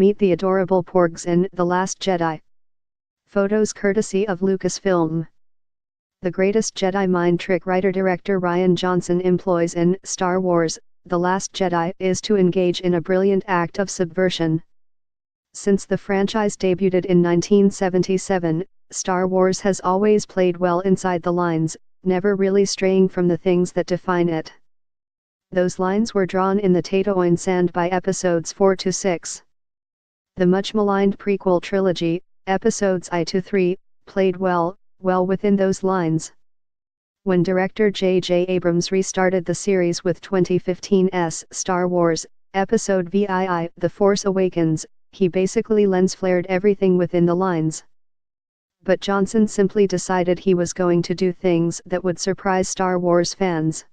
Meet the adorable porgs in The Last Jedi. Photos courtesy of Lucasfilm. The greatest Jedi mind trick writer-director Rian Johnson employs in Star Wars, The Last Jedi is to engage in a brilliant act of subversion. Since the franchise debuted in 1977, Star Wars has always played well inside the lines, never really straying from the things that define it. Those lines were drawn in the Tatooine sand by episodes 4 to 6. The much maligned prequel trilogy, episodes I to 3, played well within those lines. When director J.J. Abrams restarted the series with 2015's Star Wars, Episode VII, The Force Awakens, he basically lens-flared everything within the lines. But Johnson simply decided he was going to do things that would surprise Star Wars fans.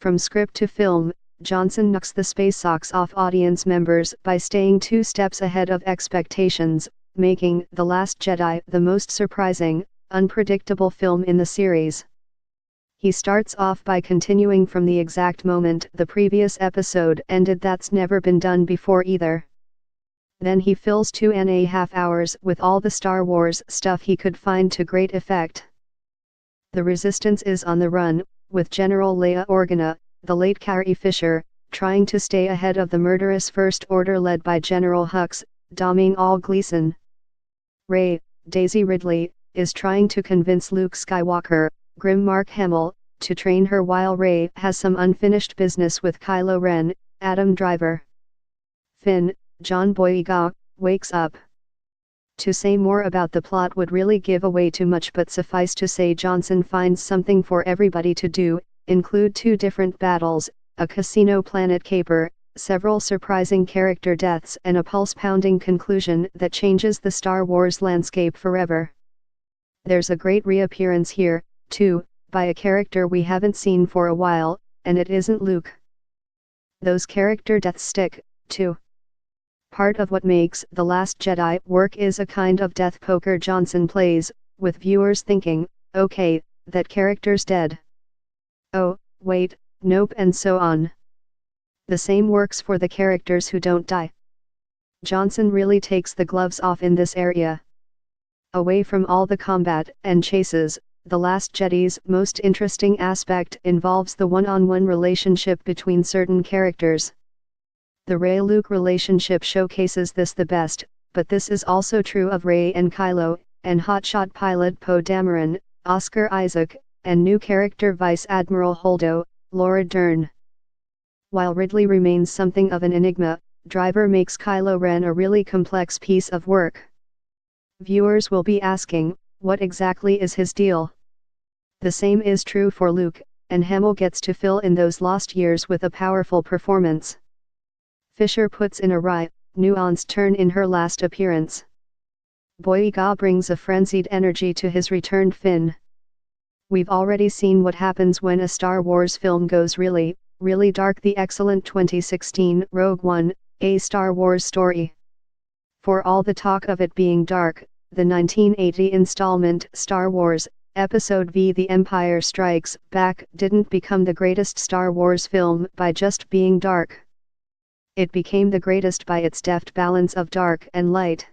From script to film, Johnson knocks the space socks off audience members by staying 2 steps ahead of expectations, making The Last Jedi the most surprising, unpredictable film in the series. He starts off by continuing from the exact moment the previous episode ended. That's never been done before either. Then he fills 2.5 hours with all the Star Wars stuff he could find to great effect. The Resistance is on the run, with General Leia Organa, the late Carrie Fisher, trying to stay ahead of the murderous First Order led by General Hux, Domhnall Gleeson. Rey, Daisy Ridley, is trying to convince Luke Skywalker, Grim Mark Hamill, to train her while Rey has some unfinished business with Kylo Ren, Adam Driver. Finn, John Boyega, wakes up. To say more about the plot would really give away too much, but suffice to say Johnson finds something for everybody to do, include 2 different battles, a casino planet caper, several surprising character deaths and a pulse-pounding conclusion that changes the Star Wars landscape forever. There's a great reappearance here, too, by a character we haven't seen for a while, and it isn't Luke. Those character deaths stick, too. Part of what makes The Last Jedi work is a kind of death poker Johnson plays, with viewers thinking, okay, that character's dead. Oh, wait, nope, and so on. The same works for the characters who don't die. Johnson really takes the gloves off in this area. Away from all the combat and chases, The Last Jedi's most interesting aspect involves the one-on-one relationship between certain characters. The Rey-Luke relationship showcases this the best, but this is also true of Rey and Kylo, and hotshot pilot Poe Dameron, Oscar Isaac, and new character Vice Admiral Holdo, Laura Dern. While Ridley remains something of an enigma, Driver makes Kylo Ren a really complex piece of work. Viewers will be asking, what exactly is his deal? The same is true for Luke, and Hamill gets to fill in those lost years with a powerful performance. Fisher puts in a wry, nuanced turn in her last appearance. Boyega brings a frenzied energy to his returned Finn. We've already seen what happens when a Star Wars film goes really dark. The excellent 2016 Rogue One, a Star Wars story. For all the talk of it being dark, the 1980 installment Star Wars, Episode V The Empire Strikes Back didn't become the greatest Star Wars film by just being dark. It became the greatest by its deft balance of dark and light.